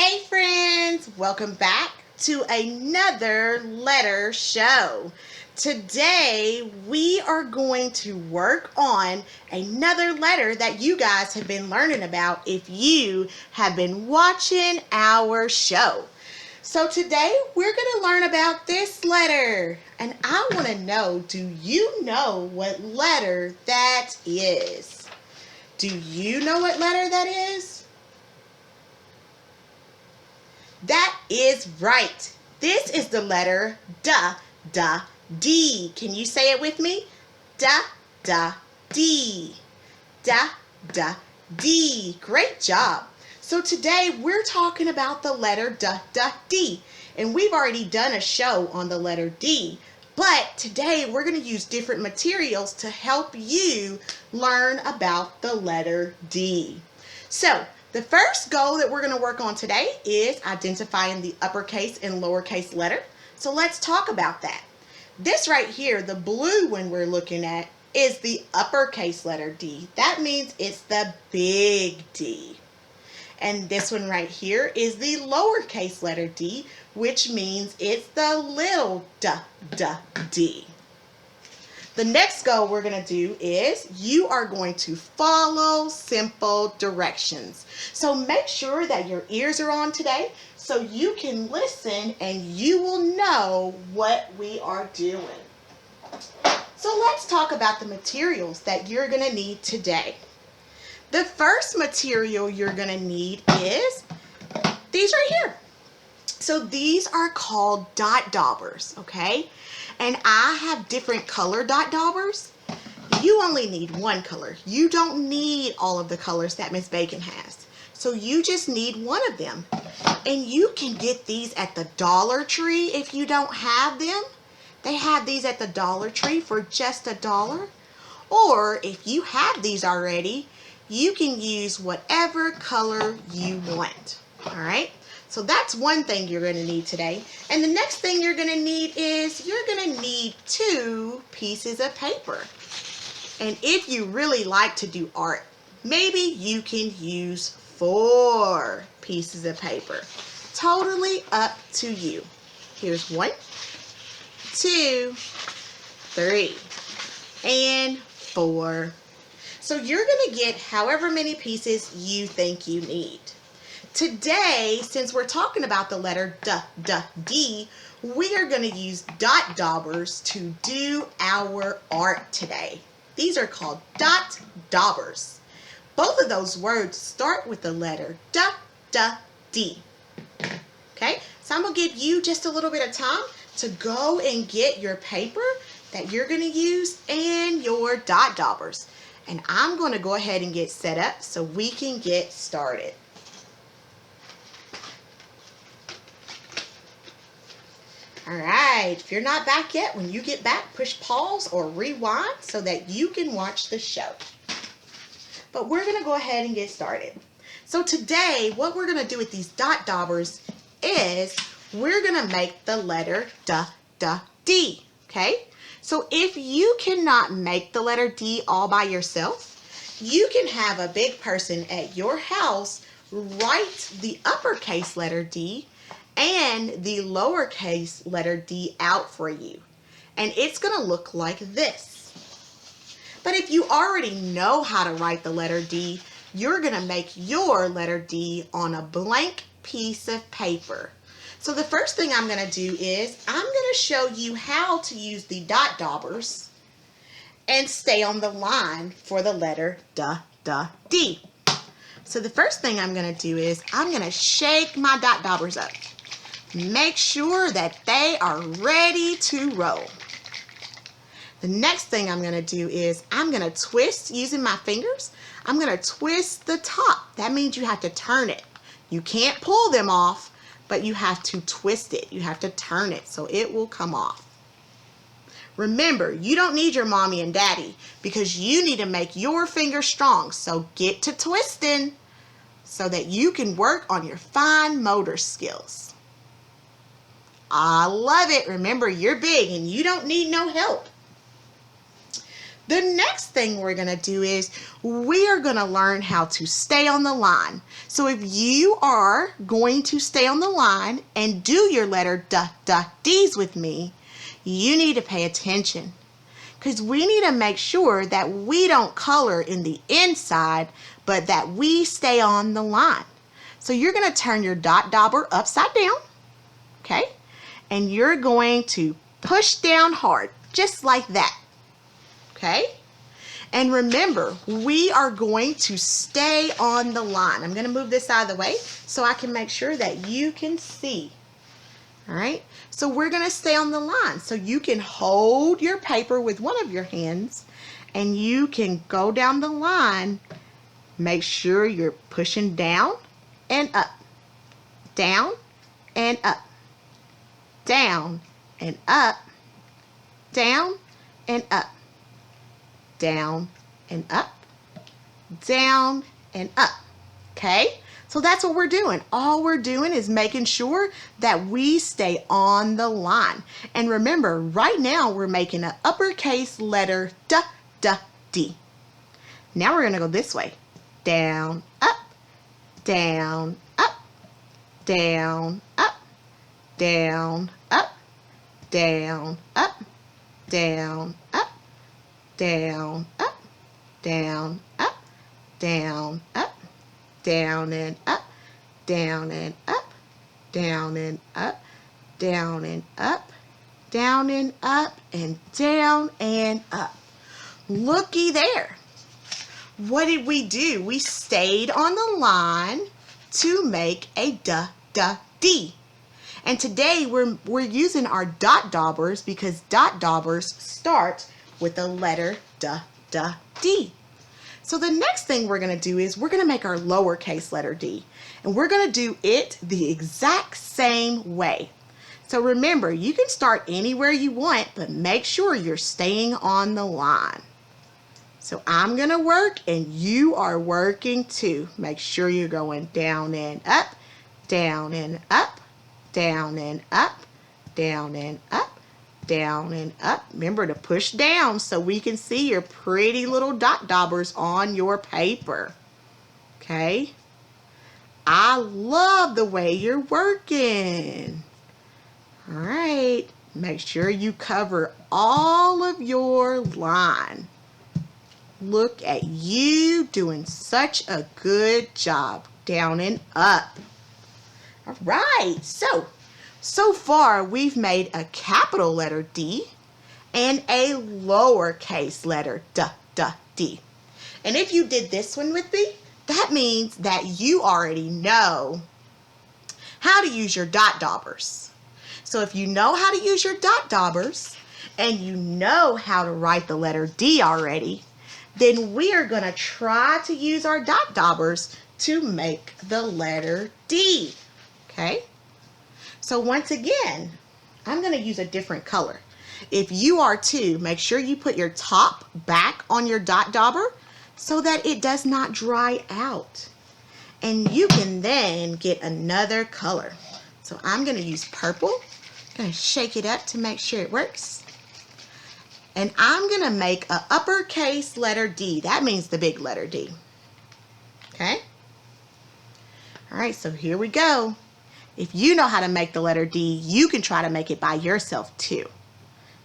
Hey friends, welcome back to another letter show. Today we are going to work on another letter that you guys have been learning about if you have been watching our show. So today we're going to learn about this letter, and I want to know, do you know what letter that is? Do you know what letter that is? That is right. This is the letter D. Can you say it with me? D. D. Great job. So today we're talking about the letter D. And we've already done a show on the letter D. But today we're going to use different materials to help you learn about the letter D. So the first goal that we're going to work on today is identifying the uppercase and lowercase letter. So let's talk about that. This right here, the blue one we're looking at, is the uppercase letter D. That means it's the big D. And this one right here is the lowercase letter d, which means it's the little d. The next goal we're going to do is you are going to follow simple directions. So make sure that your ears are on today so you can listen and you will know what we are doing. So let's talk about the materials that you're going to need today. The first material you're going to need is these right here. So these are called dot daubers, okay? And I have different color dot daubers. You only need one color. You don't need all of the colors that Miss Bacon has. So you just need one of them. And you can get these at the Dollar Tree if you don't have them. They have these at the Dollar Tree for just $1. Or if you have these already, you can use whatever color you want. All right? So that's one thing you're going to need today. And the next thing you're going to need is you're going to need 2 pieces of paper. And if you really like to do art, maybe you can use 4 pieces of paper. Totally up to you. Here's 1, 2, 3, and 4. So you're going to get however many pieces you think you need. Today, since we're talking about the letter D, we are going to use dot daubers to do our art today. These are called dot daubers. Both of those words start with the letter D. Okay, so I'm going to give you just a little bit of time to go and get your paper that you're going to use and your dot daubers. And I'm going to go ahead and get set up so we can get started. All right, if you're not back yet, when you get back, push pause or rewind so that you can watch the show. But we're going to go ahead and get started. So today, what we're going to do with these dot daubers is we're going to make the letter D, okay? So if you cannot make the letter D all by yourself, you can have a big person at your house write the uppercase letter D and the lowercase letter d out for you. And it's going to look like this. But if you already know how to write the letter D, you're going to make your letter D on a blank piece of paper. So the first thing I'm going to do is I'm going to show you how to use the dot daubers and stay on the line for the letter D. So the first thing I'm going to do is I'm going to shake my dot daubers up. Make sure that they are ready to roll. The next thing I'm going to do is I'm going to twist using my fingers. I'm going to twist the top. That means you have to turn it. You can't pull them off, but you have to twist it. You have to turn it so it will come off. Remember, you don't need your mommy and daddy because you need to make your fingers strong. So get to twisting so that you can work on your fine motor skills. I love it. Remember, you're big and you don't need no help. The next thing we're going to do is we are going to learn how to stay on the line. So if you are going to stay on the line and do your letter D's with me, you need to pay attention, because we need to make sure that we don't color in the inside, but that we stay on the line. So you're going to turn your dauber upside down, okay? And you're going to push down hard, just like that, okay? And remember, we are going to stay on the line. I'm going to move this out of the way so I can make sure that you can see. All right, so we're going to stay on the line. So you can hold your paper with one of your hands and you can go down the line. Make sure you're pushing down and up, down and up, down and up, down and up, down and up, down and up, okay? So that's what we're doing. All we're doing is making sure that we stay on the line. And remember, right now we're making an uppercase letter D. Now we're gonna go this way. Down, up, down, up, down, up, down, up, down, up, down, up, down, up, down, up, down, up, down and up, down and up, down and up, down and up, down and up, and down and up. Looky there. What did we do? We stayed on the line to make a D. And today we're using our daubers because daubers start with the letter D. So the next thing we're going to do is we're going to make our lowercase letter d. And we're going to do it the exact same way. So remember, you can start anywhere you want, but make sure you're staying on the line. So I'm going to work and you are working too. Make sure you're going down and up, down and up, down and up, down and up, down and up. Remember to push down so we can see your pretty little daubers on your paper. Okay? I love the way you're working. All right. Make sure you cover all of your line. Look at you doing such a good job. Down and up. All right. So far, we've made a capital letter D and a lowercase letter D. And if you did this one with me, that means that you already know how to use your daubers. So if you know how to use your daubers and you know how to write the letter D already, then we are going to try to use our daubers to make the letter D. Okay? So once again, I'm going to use a different color. If you are too, make sure you put your top back on your dauber so that it does not dry out. And you can then get another color. So I'm going to use purple. I'm going to shake it up to make sure it works. And I'm going to make an uppercase letter D. That means the big letter D. Okay? All right, so here we go. If you know how to make the letter D, you can try to make it by yourself too.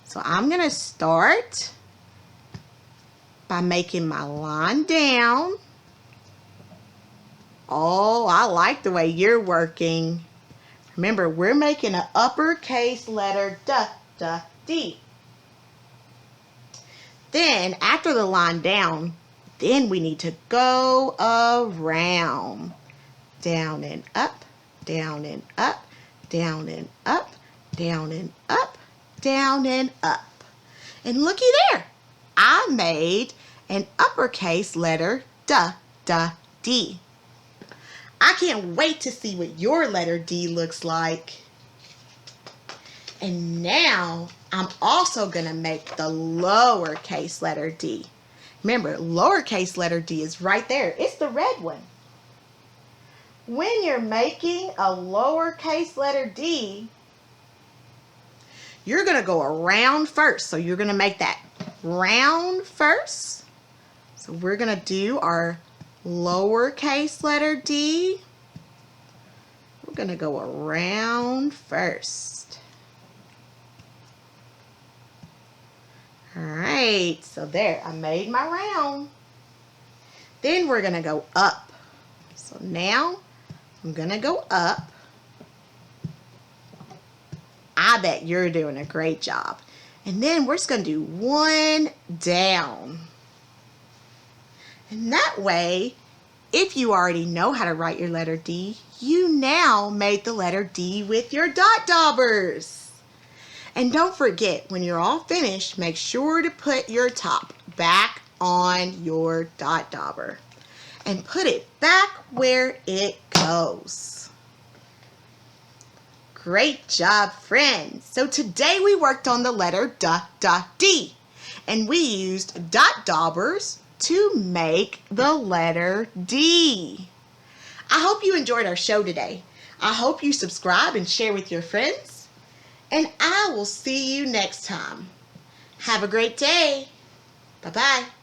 So I'm going to start by making my line down. Oh, I like the way you're working. Remember, we're making an uppercase letter D. Then, after the line down, then we need to go around. Down and up, down and up, down and up, down and up, down and up. And looky there, I made an uppercase letter D. I can't wait to see what your letter D looks like. And now I'm also going to make the lowercase letter D. Remember, lowercase letter D is right there. It's the red one. When you're making a lowercase letter D, you're going to go around first. So you're going to make that round first. So we're going to do our lowercase letter D. We're going to go around first. All right, so there, I made my round. Then we're going to go up. So now I'm going to go up. I bet you're doing a great job. And then we're just going to do one down. And that way, if you already know how to write your letter D, you now made the letter D with your dot daubers. And don't forget, when you're all finished, make sure to put your top back on your dot dauber and put it back where it goes. Great job, friends. So today we worked on the letter D, and we used dot daubers to make the letter D. I hope you enjoyed our show today. I hope you subscribe and share with your friends, and I will see you next time. Have a great day. Bye-bye.